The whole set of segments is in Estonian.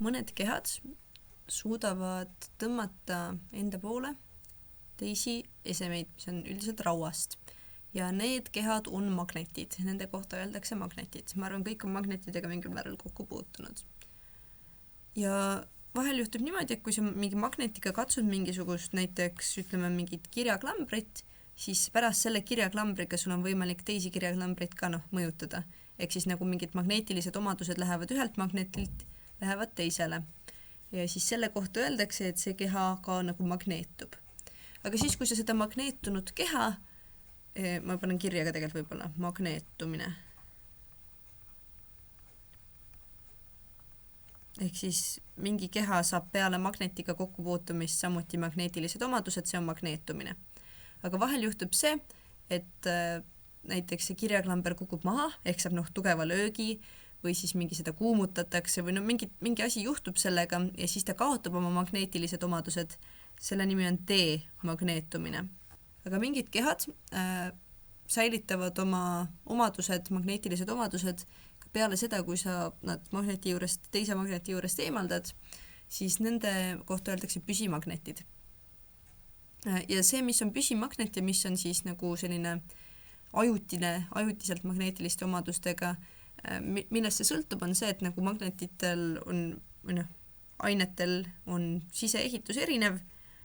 mõned kehad suudavad tõmmata enda poole teisi esemeid, mis on üldiselt rauast. Ja need kehad on magnetid, nende kohta öeldakse magnetid. Ma arvan, kõik on magnetidega mingil määral kokku puutunud. Ja vahel juhtub niimoodi, et kui sa mingi magnetiga katsud mingisugust, näiteks ütleme mingit kirjaklambrit, siis pärast selle kirjaklambriga sul on võimalik teisi kirjaklambreid ka mõjutada. Ehk siis nagu mingid magneetilised omadused lähevad ühelt magnetilt, lähevad teisele. Ja siis selle kohta öeldakse, et see keha ka nagu magneetub. Aga siis, kui sa seda magneetunud keha, ma panen kirja ka tegelikult võib-olla, magneetumine. Ehk siis mingi keha saab peale magnetiga kokkupuutumist samuti magneetilised omadused, see on magneetumine. Aga vahel juhtub see, et näiteks see kirjaklamber kukub maha, ehk saab tugeva löögi või siis mingi seda kuumutatakse või mingi asi juhtub sellega ja siis ta kaotab oma magneetilised omadused. Selle nimi on demagneetumine. Aga mingid kehad säilitavad oma omadused, magneetilised omadused peale seda, kui sa nad teise magneti juurest eemaldad, siis nende kohta öeldakse püsimagnetid. Ja see, mis on püsimagnet ja mis on siis nagu selline ajutiselt magneetiliste omadustega, millest see sõltub, on see, et nagu magnetitel ainetel on siseehitus erinev,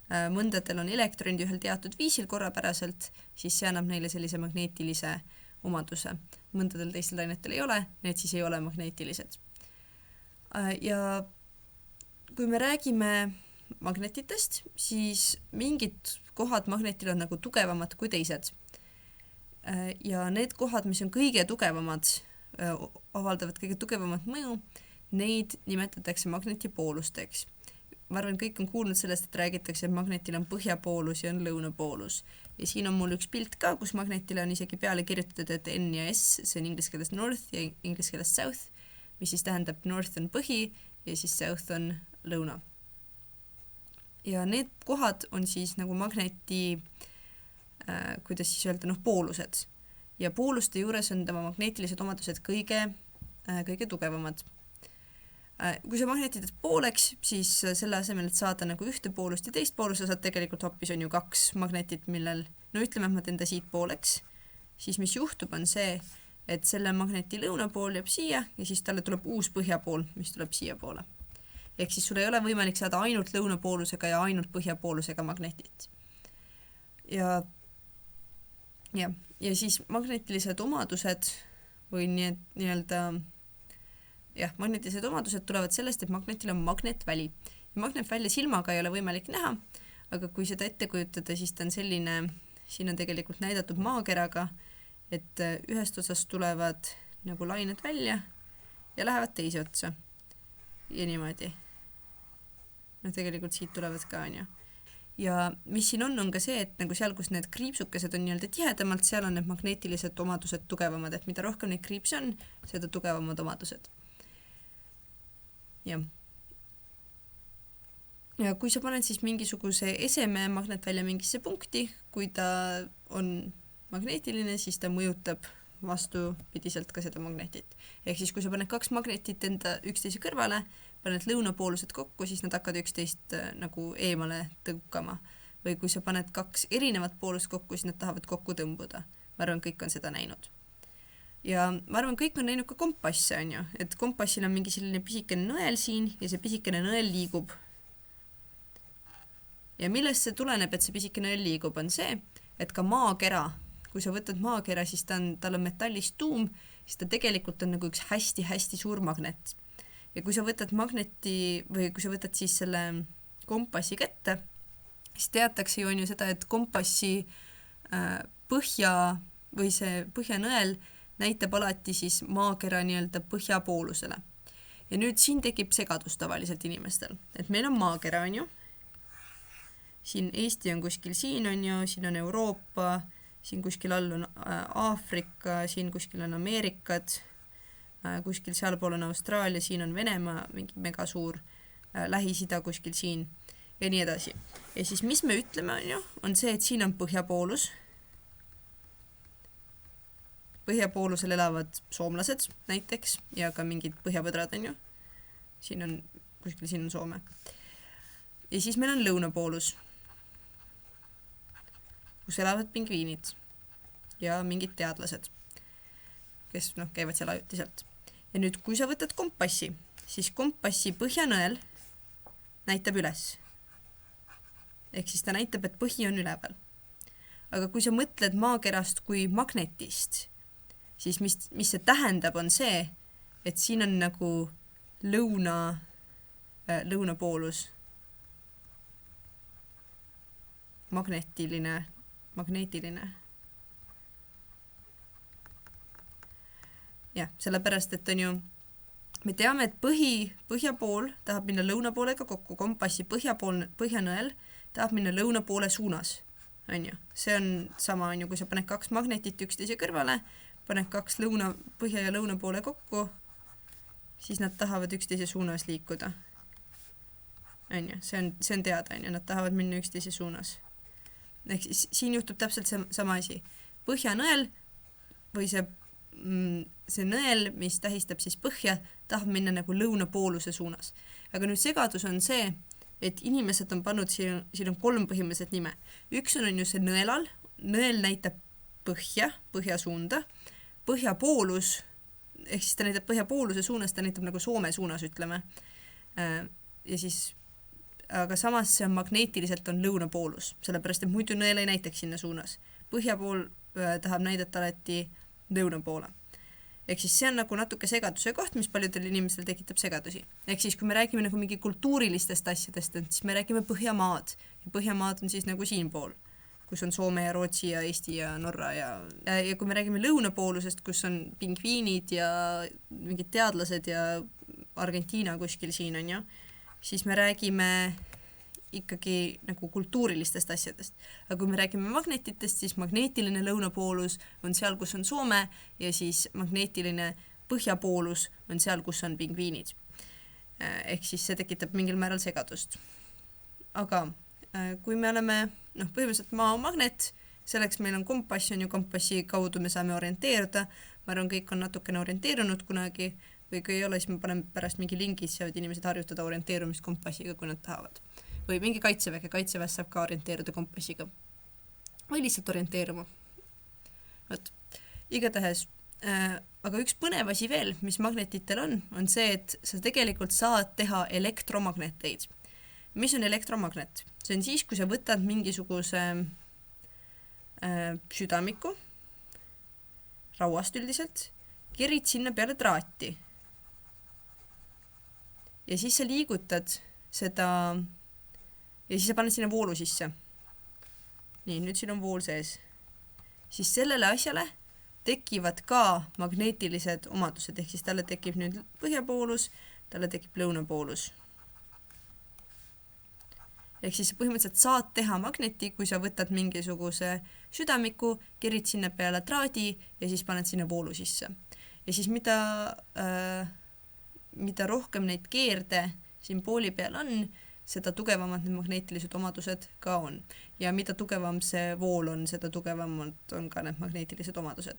mõndadel on elektronid ühel teatud viisil korrapäraselt, siis see annab neile sellise magneetilise omaduse. Mõndadel teistel ainetel ei ole, need siis ei ole magneetilised. Ja kui me räägime magnetitest, siis mingid kohad magnetil on nagu tugevamad kui teised. Ja need kohad, mis on kõige tugevamad, avaldavad kõige tugevamat mõju, neid nimetatakse magnetipoolusteks. Ma arvan, kõik on kuulnud sellest, et räägitakse, et magnetil on põhjapoolus ja on lõunapoolus. Ja siin on mul üks pilt ka, kus magnetile on isegi peale kirjutatud, et N ja S, see on inglise keeles north ja inglise keeles south, mis siis tähendab north on põhi ja siis south on lõuna. Ja need kohad on siis nagu magneti, kuidas siis öelda, poolused. Ja pooluste juures on tema magneetilised omadused kõige tugevamad. Kui sa magnetitad pooleks, siis selle asemel, et saada nagu ühte poolust ja teist poolust, sa saad tegelikult hoopis on ju 2 magnetit, millel, ütleme, et ma teen ta siit pooleks, siis mis juhtub on see, et selle magneti lõunapool jääb siia ja siis talle tuleb uus põhjapool, mis tuleb siia poole. Ehk siis sul ei ole võimalik saada ainult lõunapoolusega ja ainult põhjapoolusega magnetit. Ja siis magnetilised omadused või magnetilised omadused tulevad sellest, et magnetil on magnetväli. Magnetväli silmaga ei ole võimalik näha, aga kui seda ette kujutada, siis ta on selline, siin on tegelikult näidatud maakeraga, et ühest otsast tulevad nagu lained välja ja lähevad teise otsa. Ja niimoodi. Tegelikult siit tulevad ka, on ju. Ja mis siin on ka see, et nagu seal, kus need kriipsukesed on tihedamalt, seal on need magneetilised omadused tugevamad, et mida rohkem neid kriipse on, seda tugevamad omadused. Ja kui sa paned siis mingisuguse eseme magnetvälja mingisse punkti, kui ta on magneetiline, siis ta mõjutab vastupidiselt ka seda magnetit. Ehk siis, kui sa paned 2 magnetit enda üksteise kõrvale, paned lõunapoolused kokku, siis nad hakkavad üksteist nagu eemale tõukama. Või kui sa paned 2 erinevat poolust kokku, siis nad tahavad kokku tõmbuda. Ma arvan, kõik on seda näinud. Ja ma arvan, kõik on näinud ka kompasse, on ju, et kompassil on mingi selline pisikene nõel siin ja see pisikene nõel liigub. Ja millest see tuleneb, et see pisikene nõel liigub, on see, et ka maakera, kui sa võtad maakera, siis tal on metallist tuum, siis ta tegelikult on nagu üks hästi-hästi suur magnet. Ja kui sa võtad magneti või kui sa võtad siis selle kompassi kätte, siis teatakse ju on ju seda, et kompassi põhja või see põhjanõel näitab alati siis maakera põhjapoolusele. Ja nüüd siin tekib segadus tavaliselt inimestel. Et meil on maakera, on ju. Siin Eesti on kuskil siin, on ju. Siin on Euroopa, siin kuskil all on Aafrika, siin kuskil on Ameerikad, kuskil sealpool on Austraalia, siin on Venemaa, mingi megasuur, Lähis-Ida kuskil siin ja nii edasi. Ja siis mis me ütleme, on ju, on see, et siin on põhjapoolus. Põhjapoolusel elavad soomlased näiteks ja ka mingid põhjapõdrad, on ju. Siin on kuskil siin on Soome. Ja siis meil on lõunapoolus, kus elavad pingviinid ja mingid teadlased, kes käivad seal ajutiselt. Ja nüüd, kui sa võtad kompassi, siis kompassi põhjanõel näitab üles. Ehk siis ta näitab, et põhi on üleval. Aga kui sa mõtled maakerast kui magnetist, siis mis see tähendab, on see, et siin on nagu lõunapoolus magneetiline. Jah, sellepärast, et on ju, me teame, et põhjapool tahab minna lõunapoolega kokku, kompassi põhjanõel tahab minna lõunapoole suunas, on ju. See on sama, on ju, kui sa paned 2 magnetit üksteise kõrvale, paned 2 põhja ja lõunapoole kokku, siis nad tahavad üksteise suunas liikuda. On ju, see on teada, on ju, nad tahavad minna üksteise suunas. Ehk siis siin juhtub täpselt sama asi. Põhjanõel või see nõel, mis tähistab siis põhja, tahab minna nagu lõunapooluse suunas. Aga nüüd segadus on see, et inimesed on pannud, siin on 3 põhimõtteliselt nime. Üks on ju see nõelal, nõel näitab põhjasuunda, põhjapoolus, ehk siis ta näitab põhjapooluse suunas, ta näitab nagu Soome suunas, ütleme. Ja siis aga samas see on magneetiliselt on lõunapoolus, sellepärast, et muidu nõel ei näitaks sinna suunas. Põhjapool tahab näidata alati lõunapoole. Ehk siis see on nagu natuke segaduse koht, mis paljudel inimestel tekitab segadusi. Ehk siis kui me räägime nagu mingi kultuurilistest asjadest, siis me räägime Põhjamaad. Ja Põhjamaad on siis nagu siin pool, kus on Soome ja Rootsi ja Eesti ja Norra ja kui me räägime lõunapoolusest, kus on pingviinid ja mingid teadlased ja Argentiina kuskil siin on ju, siis me räägime ikkagi nagu kultuurilistest asjadest. Aga kui me räägime magnetitest, siis magneetiline lõunapoolus on seal, kus on Soome ja siis magneetiline põhjapoolus on seal, kus on pingviinid. Ehk siis see tekitab mingil määral segadust. Aga kui me oleme, põhimõtteliselt maa on magnet, selleks meil on kompass, on ju kompassi kaudu me saame orienteeruda. Ma arvan, kõik on natukene orienteerunud kunagi või kui ei ole, siis me paneme pärast mingi lingi, siis saavad inimesed harjutada orienteerumist kompassiga, kui nad tahavad. Või mingi kaitseväes saab ka orienteeruda kompassiga. Või lihtsalt orienteeruma. Igatahes, aga üks põnev asi veel, mis magnetitel on see, et sa tegelikult saad teha elektromagneteid. Mis on elektromagnet? See on siis, kui sa võtad mingisuguse südamiku, rauast üldiselt, kerid sinna peale traati. Ja siis sa liigutad seda ja siis sa paned sinna voolu sisse. Nii, nüüd siin on vool sees. Siis sellele asjale tekivad ka magneetilised omadused, ehk siis talle tekib nüüd põhjapoolus, talle tekib lõunapoolus. Ehk siis põhimõtteliselt saad teha magneti, kui sa võtad mingisuguse südamiku, kerid sinna peale traadi ja siis paned sinna voolu sisse. Ja siis mida rohkem neid keerde siin pooli peal on, seda tugevamad need magneetilised omadused ka on. Ja mida tugevam see vool on, seda tugevamad on ka need magneetilised omadused.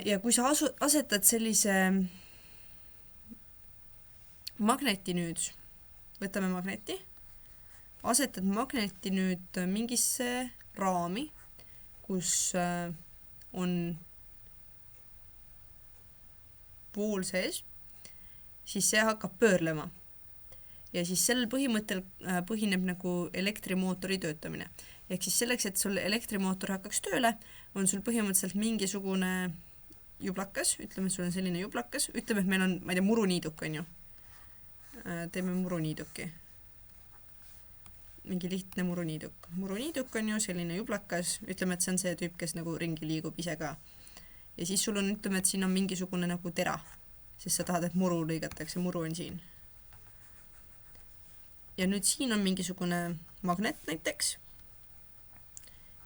Ja kui sa asetad sellise magneti nüüd, võtame magneti, asetad magneti nüüd mingisse raami, kus on vool sees, siis see hakkab pöörlema. Ja siis sellel põhimõttel põhineb nagu elektrimootori töötamine. Ehk siis selleks, et sul elektrimootor hakkaks tööle, on sul põhimõtteliselt mingisugune jublakas, ütleme, et sul on selline jublakas, ütleme, et meil on, ma ei tea, muruniiduk on ju. Teeme muruniiduki. Mingi lihtne muruniiduk. Muruniiduk on ju selline jublakas, ütleme, et see on see tüüp, kes nagu ringi liigub ise ka. Ja siis sul on, ütleme, et siin on mingisugune nagu tera, sest sa tahad, et muru lõigatakse, muru on siin. Ja nüüd siin on mingisugune magnet näiteks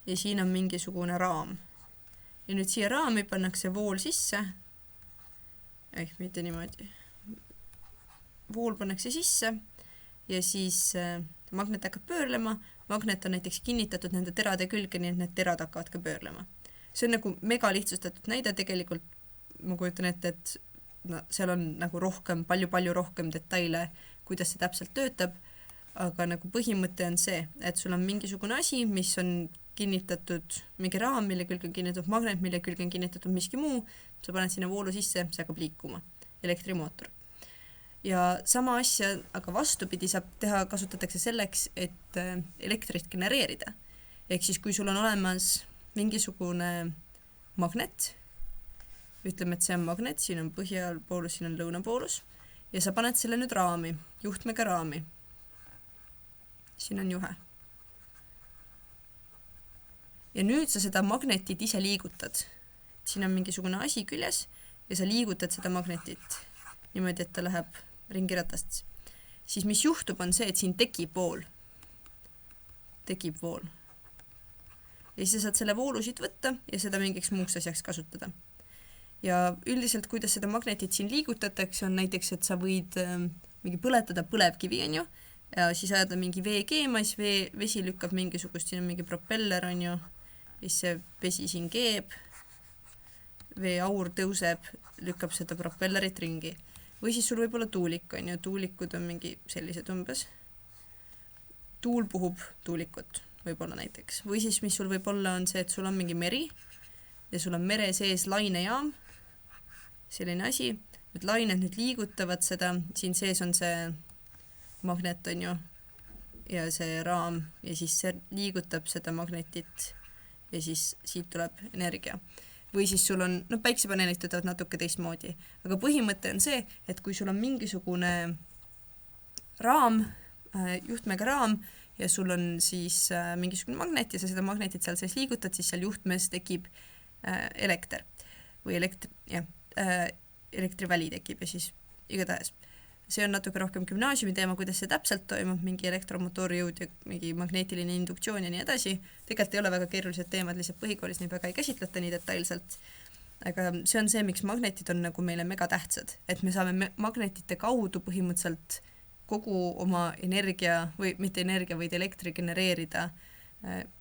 ja siin on mingisugune raam. Ja nüüd siia raami pannakse vool sisse, ehk mitte niimoodi. Vool pannakse sisse ja siis magnet hakkab pöörlema, magnet on näiteks kinnitatud nende terade külge, nii et need terad hakkavad ka pöörlema. See on nagu mega lihtsustatud näide tegelikult, ma kujutan ette, et seal on nagu palju rohkem detaile, kuidas see täpselt töötab, aga nagu põhimõte on see, et sul on mingisugune asi, mis on kinnitatud, mingi raam, mille külge on kinnitatud magnet, mille külge on kinnitatud miski muu, sa paned sinna voolu sisse, see hakkab liikuma, elektrimootor. Ja sama asja, aga vastupidi saab teha, kasutatakse selleks, et elektrit genereerida. Ehk siis, kui sul on olemas mingisugune magnet, ütleme, et see on magnet, siin on põhjapoolus, siin on lõunapoolus, ja sa paned selle nüüd raami, juhtmega raami. Siin on juhe. Ja nüüd sa seda magnetit ise liigutad. Siin on mingisugune asi küljes ja sa liigutad seda magnetit niimoodi, et ta läheb ringiratast. Siis mis juhtub on see, et siin tekib vool. Tekib vool. Ja siis sa saad selle voolu siit võtta ja seda mingiks muuks asjaks kasutada. Ja üldiselt, kuidas seda magnetit siin liigutatakse, on näiteks, et sa võid mingi põletada põlevkivi, on ju, ja siis ajada mingi vee keema, siis vesi lükkab mingisugust, siin on mingi propeller, on ju, siis see vesi siin keeb, vee aur tõuseb, lükkab seda propellerit ringi. Või siis sul võib olla tuulik, on ju, tuulikud on mingi sellised umbes. Tuul puhub tuulikut, võib-olla näiteks. Või siis, mis sul võib olla, on see, et sul on mingi meri ja sul on mere sees lainejaam, selline asi, et lained nüüd liigutavad seda, siin sees on see magnet, on ju, ja see raam, ja siis see liigutab seda magnetit ja siis siit tuleb energia. Või siis sul on, päiksepaneelid töötavad natuke teistmoodi, aga põhimõte on see, et kui sul on mingisugune raam, juhtmega raam, ja sul on siis mingisugune magnet ja sa seda magnetit seal sees liigutad, siis seal juhtmes tekib elekter või elektriväli tekib ja siis igatahes. See on natuke rohkem gümnaasiumi teema, kuidas see täpselt toimub, mingi elektromotori jõud ja mingi magneetiline induktsioon ja nii edasi. Tegelikult ei ole väga keerulised teemad, lihtsalt põhikoolis nii väga ei käsitleta nii detailselt. Aga see on see, miks magnetid on nagu meile mega tähtsad, et me saame magnetite kaudu põhimõtteliselt kogu oma energia või mitte energia, vaid elektri genereerida.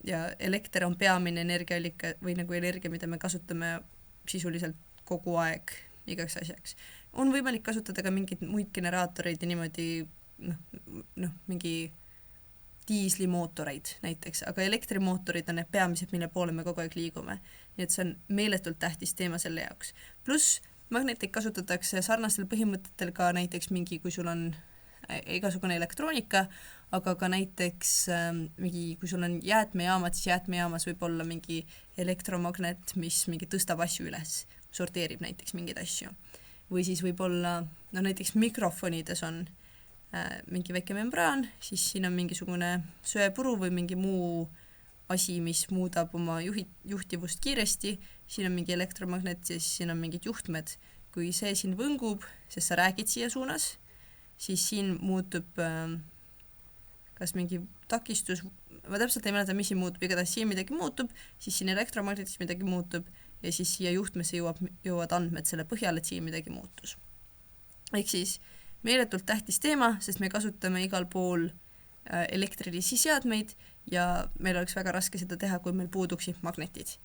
Ja elekter on peamine energiaallika või nagu energia, mida me kasutame sisuliselt kogu aeg igaks asjaks. On võimalik kasutada ka mingeid muid generaatoreid ja niimoodi mingi diislimootoreid näiteks, aga elektrimootorid on need peamised, mille poole me kogu aeg liigume. Nii et see on meeletult tähtis teema selle jaoks. Pluss magneteid kasutatakse sarnastel põhimõtetel ka näiteks mingi, kui sul on igasugune elektroonika, aga ka näiteks kui sul on jäätmejaamad, siis jäätmejaamas võib olla mingi elektromagnet, mis mingi tõstab asju üles, sorteerib näiteks mingeid asju. Või siis võib olla, näiteks mikrofonides on mingi väike membraan, siis siin on mingisugune söepuru või mingi muu asi, mis muudab oma juhtivust kiiresti, siin on mingi elektromagnet ja siis siin on mingid juhtmed. Kui see siin võngub, sest sa räägid siia suunas, siis siin muutub kas mingi takistus, ma täpselt ei mäleta, mis siin muutub, igatahes siin midagi muutub, siis siin elektromagnetis midagi muutub ja siis siia juhtmesse jõuavad andmed selle põhjal, et siin midagi muutus. Ehk siis meeletult tähtis teema, sest me kasutame igal pool elektrilisi seadmeid ja meil oleks väga raske seda teha, kui meil puuduksid magnetid.